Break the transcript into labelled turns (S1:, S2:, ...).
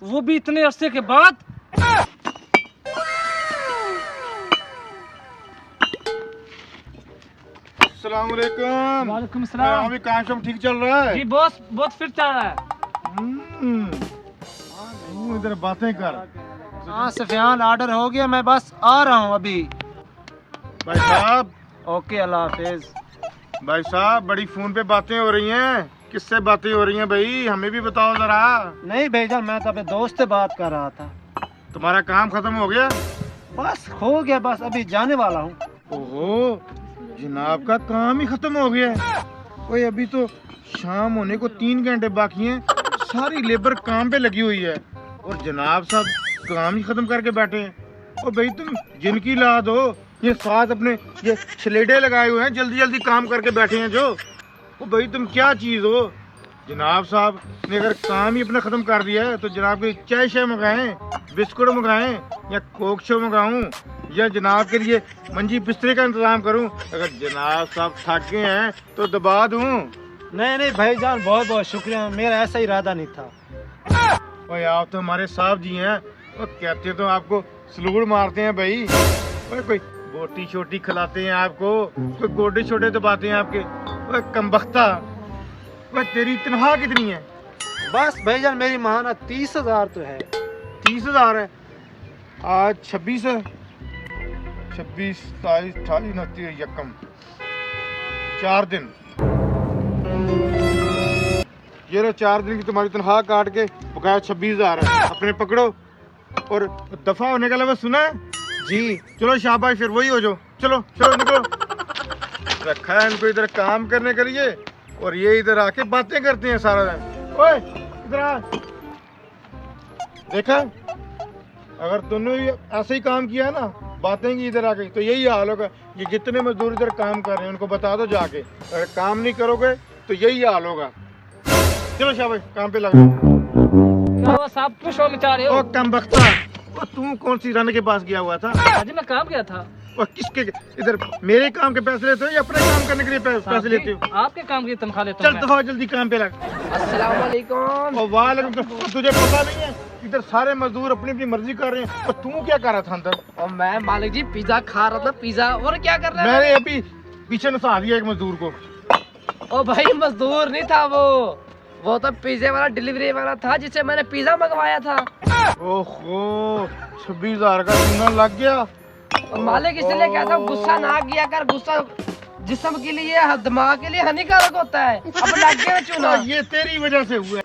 S1: वो भी इतने अरसे के बाद।
S2: अस्सलाम वालेकुम।
S1: वालेकुम सलाम।
S2: अभी काम शाम ठीक चल रहा है?
S1: जी बॉस बहुत फिट चल रहा है।
S2: तू इधर बातें कर।
S3: हाँ सफियान, ऑर्डर हो गया, मैं बस आ रहा हूँ अभी।
S2: भाई साहब।
S3: ओके, अल्लाह हाफिज।
S2: भाई साहब, बड़ी फोन पे बातें हो रही हैं। किससे बातें हो रही हैं भाई, हमें भी बताओ जरा।
S3: नहीं भाईजान, मैं तो अपने दोस्त से बात कर रहा था।
S2: तुम्हारा काम खत्म हो गया?
S3: बस हो गया, बस अभी जाने वाला हूँ।
S2: ओहो, जनाब का काम ही खत्म हो गया है। ओए अभी तो शाम होने को 3 घंटे बाकी हैं। सारी लेबर काम पे लगी हुई है और जनाब साहब काम ही खत्म करके बैठे हैं। और भाई तुम जिनकी लाद हो, ये साथ अपने ये छलेडे लगाए हुए हैं, जल्दी जल्दी काम करके बैठे हैं जो। ओ भाई तुम क्या चीज़ हो? जनाब साहब ने अगर काम ही अपना ख़त्म कर दिया है तो जनाब के चाय शाय मंगाएं, बिस्कुट मंगाएं या कोक शो मंगाऊं या जनाब के लिए मंजी बिस्तरे का इंतज़ाम करूं। अगर जनाब साहब थक गए हैं तो दबा दूं।
S3: नहीं नहीं भाईजान, बहुत बहुत शुक्रिया, मेरा ऐसा इरादा नहीं था।
S2: ओए आप तो हमारे साहब जी हैं, वो कहते तो आपको सलूट मारते हैं भाई। ओए कोई बोटी छोटी खिलाते हैं आपको, कोई गोडे छोटे दबाते हैं आपके। ओए कमबख्ता, ओए तेरी तनख्वाह कितनी है?
S3: बस भाईजान मेरी महाना 30,000 तो है।
S2: 30,000 है। आज 26 है। 26, 27, 28, 29, यकम 4 दिन। ये लो 4 दिन की तुम्हारी तनख्वाह काट के बकाया 26,000 है। अपने पकड़ो और दफा होने का लफ्ज़ सुना है?
S3: जी
S2: चलो शाबाश, फिर वही हो जाओ। चलो चलो निकलो। रखा है इनको इधर काम करने के लिए और ये इधर आके बातें करते हैं सारा दिन। ओए इधर आ। देखा, अगर तुमने भी ऐसे ही काम किया ना, बातें की इधर आके, तो यही हाल होगा। ये जितने मजदूर इधर काम कर रहे हैं उनको बता दो जाके, अगर काम नहीं करोगे तो यही हाल होगा। चलो शाबाश, काम पे लगो।
S1: क्या हुआ साहब, क्यों शोर मचा रहे हो?
S2: ओ कमबख्ता, ओ तू कौन सी रानी के पास गया हुआ था?
S1: जी मैं काम गया था।
S2: और किसके इधर मेरे काम के पैसे लेते हो या अपने काम करने के लिए पैसे लेते हो?
S1: आपके काम की तनख्वाह लेता
S2: चल
S1: हूँ
S2: दफा जल्दी काम पे लग।
S1: अस्सलाम वालेकुम।
S2: और वालेकुम सलाम। तुझे पता नहीं है इधर सारे मजदूर अपनी अपनी मर्जी कर रहे हैं और तू क्या कर रहा था अंदर?
S1: और मैं मालिक जी पिज्जा खा रहा था, पिज्जा। और क्या कर रहा है?
S2: मैंने अभी पीछे नसा दिया एक मजदूर को।
S1: ओ भाई मजदूर नहीं था वो तो पिज्जे वाला डिलीवरी वाला था जिससे मैंने पिज्जा मंगवाया था।
S2: ओहो, 26,000 का चूना लग गया।
S1: और मालिक इसलिए कहता हूँ गुस्सा ना किया कर, गुस्सा जिस्म के लिए दिमाग के लिए हानिकारक होता है। अब लग गया चूना।
S2: ये तेरी वजह से हुआ है।